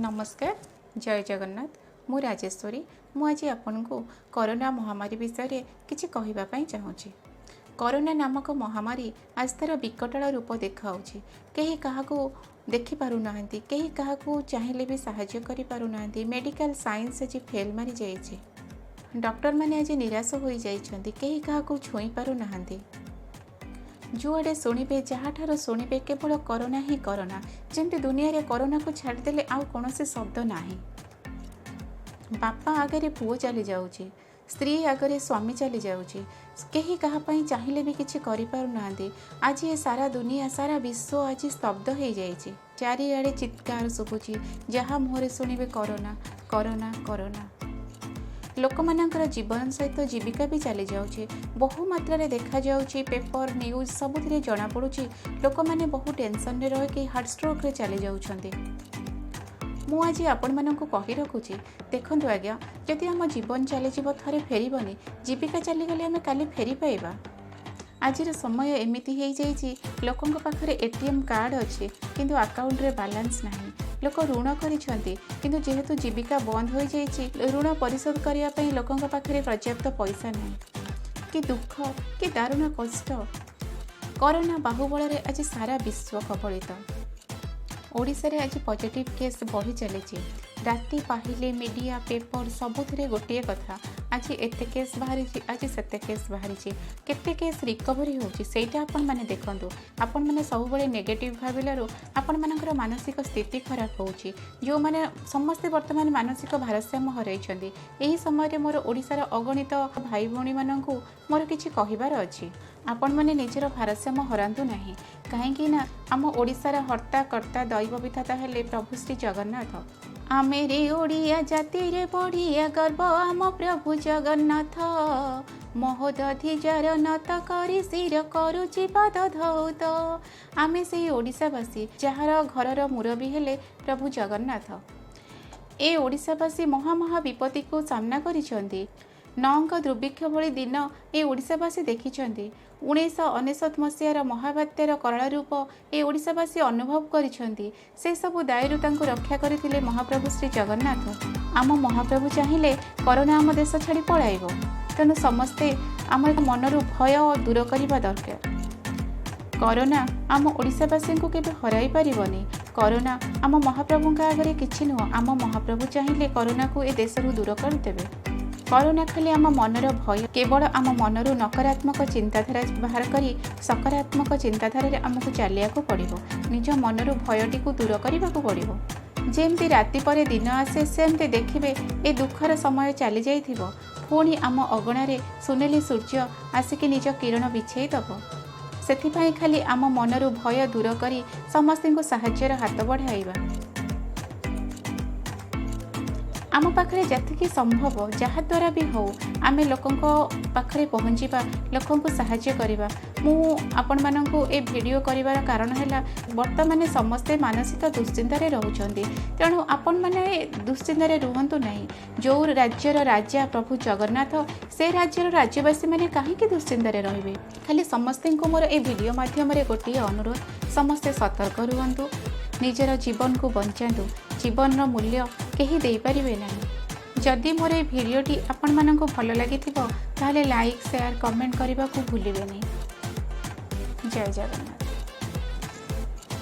नमस्कार जय जगन्नाथ मु राजेश्वरी मु आज आपन को कोरोना महामारी विषय रे किछि कहिबा पई चाहूची। कोरोना नामक महामारी आज तार विकटाल रूप देखाउछि। केही काहाको देखि पारु नाहंती, केही काहाको चाहिले भी सहाय्य करि पारु नाहंती। मेडिकल साइंस आज फेल मारी जाइछि। डॉक्टर माने आज निराश होई जाइछंती, केही काहाको छुई पारु नाहंती। जुआड़े शुणे जहाँ शुणे केवल कोरोना ही कोरोना, जमती दुनिया रे कोरोना को छाड़देले आउ कौन से शब्द नाही। बापा आगे पुओ चली जाउची, स्त्री आगे स्वामी चली जाउची, केही कहा पई चाहिले भी किछि करि पारु नांदी। आज ये सारा दुनिया सारा विश्व आज स्तब्ध हो जाइछि। चारिआडे चित्कार सुबुची, जहाँ मुहरे शुणे कोरोना कोरोना कोरोना। लोक मानकर जीवन सहित जीविका भी चली जाउछि। बहु मात्रा रे देखा जाउछि, पेपर न्यूज सबुथिरे जना पड़ुछि। लोक माने बहु टेंशन रे रह के हार्ट स्ट्रोक रे चली जाउछंती। मु आज आपण मानकु कहि रखुछि, देखंतु आज्ञा, जदि हम जीवन चली जीव थरे फेरिबनी, जीविका चली गले हमें काली फेरी पाइबा। आज समय एमिति हो जाइए, लोकों पाखरे एटीएम कार्ड अच्छी किंतु अकाउंट रे बैलेंस नहीं। लोक ऋण करिसेंती किंतु जेहेतु जीविका बंद हो जाइए, ऋण परिशोध करने पई लोकों पाखरे पर्याप्त पैसा नहीं। कि दुख कि दारुण कष्ट। कोरोना बाहुबल रे आज सारा विश्व कबलित। ओडिशा रे आज पॉजिटिव केस बढ़ी चली। राति पाहिले मीडिया पेपर सबुथिरे गोटे कथा, आज एते केस बाहरी, आज सेते केस बाहरी, केते केस रिकवरी होची सेटा आपण माने देखंतु। आपण माने सब बळे नेगेटिव भाबिलारो आपण मानकर मानसिक स्थिति खराब होची। जो माने समस्त वर्तमान मानसिक भारसाम्य हराइछंती। एही समय रे मोर ओडिसा रा अगणित भाई भौणी माननकु मोर किछि कहिबार अछि। आपण माने निजर भारसाम्य हरांतु नाही, काहेकि ना आम ओडिसा रा हर्ता कर्ता दैव विधाता हेले प्रभु श्री जगन्नाथ। आमेरे ओडिया जाति रे बढ़िया गर्व आम प्रभु जगन्नाथ। महोदधि जार नत करी सिर करुची पाद धौत। आमे से ओडिशावासी जार घरर मुरबी हेले प्रभु जगन्नाथ। ए ओडिशावासी महामहा विपत्ति को सामना करिसेंती। नौंक दुर्भिक्ष भली दिन ए ओडिशावासी देखिछंती। 1999 मसीहार महाबात्यार कराल रूप ए ओडिशावासी अनुभव करिछंती। से सबु दायरु तांको रक्षा करथिले महाप्रभु श्री जगन्नाथ। आम महाप्रभु चाहिए कोरोना आम देश छाड़ी पलाइब, तेणु समस्ते आम मनरु भय दूर करबा दरकार। कोरोना आम ओडिशावासी को केबे हराई पारिबनी। कोरोना आम महाप्रभु आगे किछि नुह। आम महाप्रभु चाहिए कोरोना को ए देशरू दूर करदेबे। कोरोना खाली आम मनर भय, केवल आम मनरू नकारात्मक चिंताधारा बाहर करी सकारात्मक चिंताधारा आमको चलिया पड़ो। निज मनरू भयटी को दूर करने को पड़ो। जेमती राति पर दिन आसे सेमती देखिए ए दुखर समय चली जाइथिबो, पुणी आम अगणारे सुनेली सूर्य आसिक निज किरण बिछेईदब। सेथिपाई खाली आम मनरू भय दूर करी समस्त को साहाय्यर हाथ बढ़ाइबा। आम पाखरे जतिकी संभव जहाँ द्वारा भी हो आमे लोकों पाखरे पहुँचीबा, लोकों को साहाय्य करिबा। मु आपण माननकु ए वीडियो करिवार कारण हैला वर्तमान समस्ते मानसिक दुश्चिंतारे रहउछंती। तेणु आपण माने दुश्चिंतारे रुहंतु नहीं। जो राज्यर राजा प्रभु जगन्नाथ, से राज्यर राज्यवासी माने काहेकि दुश्चिंतारे रहिबे। खाली समस्ते को मोर ए वीडियो माध्यम रे गोटे अनुरोध, समस्ते सतर्क रुहंतु, निजर जीवन को बंचातु। जीवन मूल्य केही देई परिबे नाही। जदि मोर ए वीडियोटी आपण माननकु भल लागिथिबो ताहाले लाइक शेयर कमेंट करबा को भूलिबे नहीं। जय जगन्नाथ।